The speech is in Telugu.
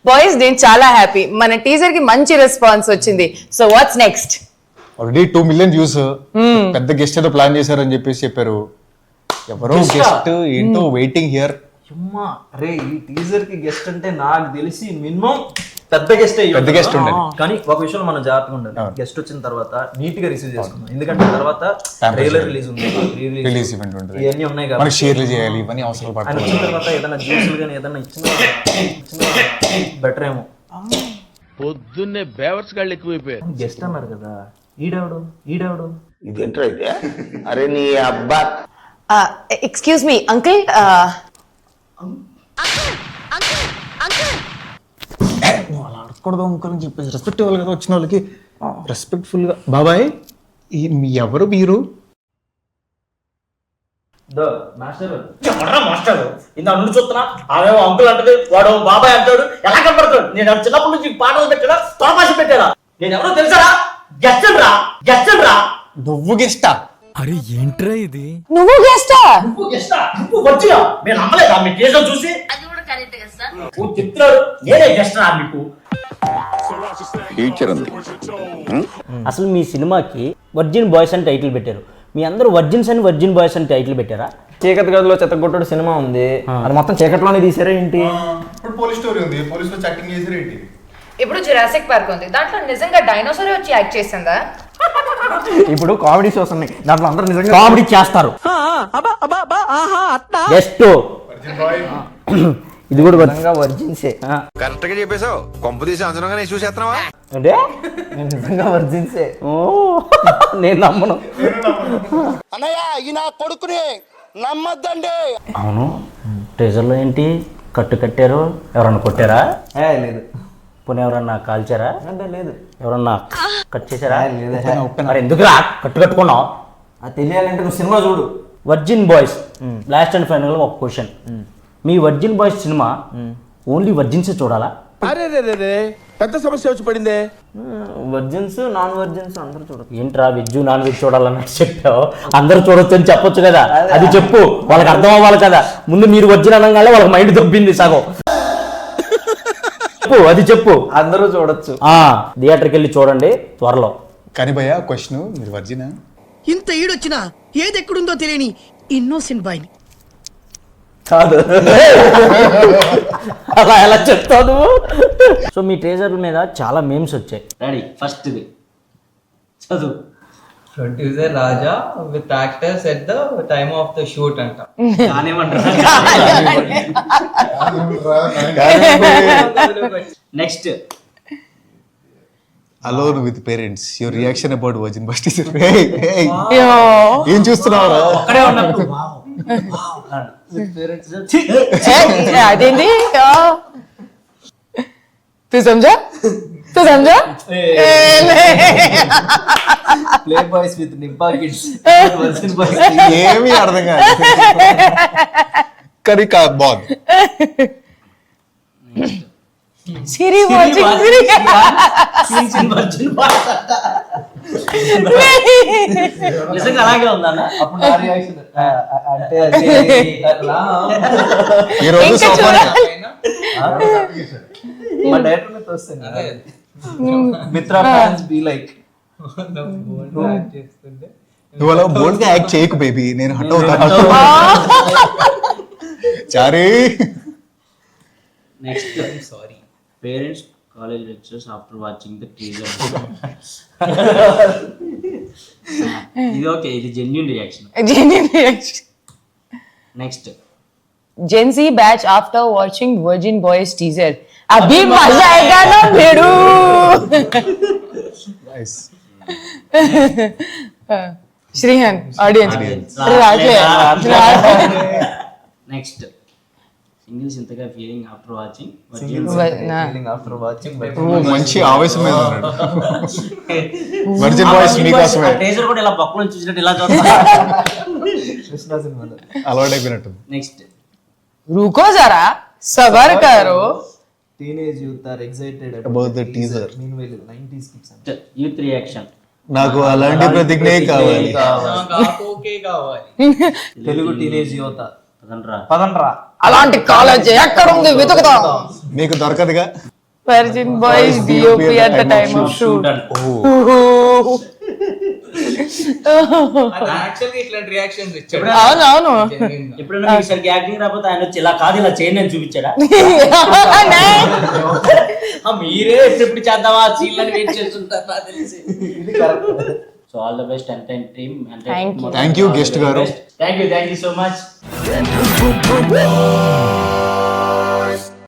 బాయ్స్ నేను చాలా హ్యాపీ, మన టీజర్ కి మంచి రెస్పాన్స్ వచ్చింది. So what's next? Already 2 million views, పెద్ద గెస్ట్ ఏదో ప్లాన్ చేశారని చెప్పేసి చెప్పారు. ఎవరో గెస్ట్ ఏంటో వెయిటింగ్ హియర్. అమ్మా అరే ఈ టీజర్ కి గెస్ట్ అంటే నాకు తెలిసి మినిమం పెద్ద గెస్ట్ ఉండాలి. కానీ ఒక విషయం మనం జాగ్రత్తగా ఉండాలి. గెస్ట్ వచ్చిన తర్వాత నీట్ గా రిసీవ్ చేసుకుందాం, ఎందుకంటే తర్వాత ట్రైలర్ రిలీజ్ ఉంది, రిలీజ్ ఈవెంట్ ఉంటుంది, ఇవన్నీ ఉన్నాయి మనకి కాబట్టి షేర్లు చేయాలి, ఇవన్నీ అవసరాలు ఆయన పడతాయి. వచ్చిన తర్వాత ఏదైనా జ్యూసులు కానీ ఏదైనా ఇచ్చిన బెటర్ ఏమో. పొద్దున్నే బేవర్స్ గాళ్ళు ఎక్కువైపోయారు. గెస్ట్ అన్నారు కదా, ఈడెవడు ఇదేంట్రా అయితే? అరే నీ అబ్బా ఎక్స్క్యూజ్ మీ అంకుల్, అలా అడగకూడదు అంకుల్ అని చెప్పేసి రెస్పెక్ట్ ఇవ్వాలి కదా వచ్చిన వాళ్ళకి. రెస్పెక్ట్ఫుల్ గా బాబాయ్ ఎవరు మీరు? మాస్టర్ ఇంత నుండి చూస్తున్నా, ఆమె అంకుల్ అంటది, వాడు బాబాయ్ అంటాడు. ఎలా కనపడతాడు? నేను చిన్నప్పటి నుంచి పాటలు పెట్టాడా, తోపాష పెట్టాడా? నేను ఎవరో తెలుసారా? గెస్ట్ రా నువ్వు గెస్టా? అరే ఏంట్రా ఇది? నువ్వు గెస్టా? నువ్వు వచ్చినా నేను నమ్మలేదా మీ కేసులో చూసి? నువ్వు చెప్తున్నాడు నేనే గెస్ట్ రా మీకు. ఫ్యూచర్ ఉంది. అసలు మీ సినిమాకి వర్జిన్ బాయ్స్ అని టైటిల్ పెట్టారు, మీ అందరూ వర్జిన్స్ అని వర్జిన్ బాయ్స్ అని టైటిల్ పెట్టారా? చీకటి గదిలో చెత్తగొట్టుడు సినిమా ఉంది, అది మొత్తం చీకట్లోనే తీసారా ఏంటి? ఇప్పుడు పోలీస్ స్టోరీ ఉంది, పోలీసులో చాటింగ్ చేసారు ఏంటి? ఇప్పుడు జురాసిక్ పార్క్ ఉంది, దాంట్లో నిజంగా డైనోసార్ వచ్చి యాక్ట్ చేసిందా? ఇప్పుడు కామెడీ షోస్ ఉన్నాయి, దాంట్లో అందరూ నిజంగా కామెడీ చేస్తారు. జస్ట్ ఇది కూడా నిజంగా వర్జిన్సే. కరెక్ట్ గా చెప్పేశావు. కొంప తీసి అంచనాగా చూసేస్తున్నావా? అంటే నేను నిజంగా వర్జిన్సే. ఓ నేను నమ్మను. అన్నయ్య ఈ నా కొడుకుని నమ్మద్దండి. అవును, ట్రెజర్లో ఏంటి కట్టారు? ఎవరన్నా కొట్టారా? లేదు పోనీ ఎవరన్నా కాల్చారా? అంటే లేదు. ఎవరన్నా కట్ చేశారా? లేదు. మరి ఎందుకురా కట్టుకున్నావు? అది తెలియాలంటే నువ్వు సినిమా చూడు. Virgin boys last and final ఒక క్వశ్చన్, మీ వర్జిన్ బాయ్స్ సినిమా ఓన్లీ వర్జిన్సే చూడాలా? అరే రే పెద్ద సమస్య వచ్చి పడిందే. వర్జిన్స్ నాన్ వర్జిన్స్ అందరూ చూడదు. ఏంట్రా వెజ్ నాన్ వెజ్ చూడాలన్నట్టు చెప్పావు? అందరూ చూడొచ్చు అని చెప్పొచ్చు కదా, అది చెప్పు, వాళ్ళకి అర్థం అవ్వాలి కదా. ముందు మీరు వర్జిన్ అనగానే వాళ్ళకి మైండ్ దొబ్బింది సగం. చెప్పు, అది చెప్పు. అందరూ చూడొచ్చు. థియేటర్కి వెళ్ళి చూడండి త్వరలో. కానీ భయ్యా క్వశ్చన్, మీరు వర్జినా? ఇంత ఈడొచ్చినా ఏది ఎక్కడుందో తెలియని ఇన్నోసెంట్ బాయ్ని. కాదు అలా ఎలా చెప్తావు నువ్వు? సో మీ ట్రేజర్ మీద చాలా మేమ్స్ వచ్చాయి. రెడీ, ఫస్ట్ ఇది చదువు. Producer Raja with actors at the time of the shoot అంట. Next alone with parents, your reaction about virgin boys teaser. ఏం చూస్తున్నావు? అక్కడే ఉన్నట్టు అదేంటి? తు సమझा? ప్లే బాయ్స్ విత్ నింపా కిడ్స్. ఏమీ అర్థం కాదు కానీ బాగుంది. సిరి వాచింగ్ నిజంగా అలాగే ఉందన్న. అప్పుడు నా రియాక్షన్ అంటే ఈ రోజు సోఫానే. మా డైరెక్టర్ మీద వస్తుంది మిత్ర ఫ్యాన్స్ బి లైక్ చేస్తుంటే నువ్వు అలా బోల్డ్ గా యాక్ట్ చేయకు బేబీ, నేను హట్ అవుతాను. చారీ. Next sorry parents college lectures after watching the teaser. ఇది ఓకే, ఇది genuine reaction. Next Gen Z batch after watching Virgin Boys teaser. अभी मजा आएगा ना भेड़ू. Nice. Shrihan, audience. Next singles ఇంతగా feeling after watching feeling after watching మంచి ఆవేశం మీద ఉన్నాడు. వర్జిన్ బాయ్స్ మీకోసమే. టీజర్ కూడా ఇలా పక్కన చూసినట్టు ఇలా చూస్తా. కృష్ణ సినిమాలో అలవాటు అయిపోయినట్టు. నెక్స్ట్ रुको जरा, सबर करो. Teenage youth are excited About the teaser. Meanwhile 90s kids youth reaction. నాకు అలాంటి ప్రతిజ్ఞే కావాలి. తెలుగు టీనేజ్ యువత పదండ్రా. అలాంటి కాలేజ్ ఎక్కడ ఉంది వెతుకుతాం. మీకు దొరకదుగా. Virgin boys DOP at the time of shoot. యాక్చువల్గా ఇట్లాంటి రియాక్షన్స్ ఇచ్చాడు. అవునవును. ఎప్పుడైనా మీకు సరిగ్గా యాక్టింగ్ రాకపోతే ఆయన వచ్చి ఇలా కాదు ఇలా చేయండి అని చూపించాడా? మీరే ఎప్పుడు చేద్దామా సీన్లని వెయిట్ చేస్తుంటారు నాకు తెలిసి. So all the best entire team. Thank you. Thank you guest గారు. Thank you so much.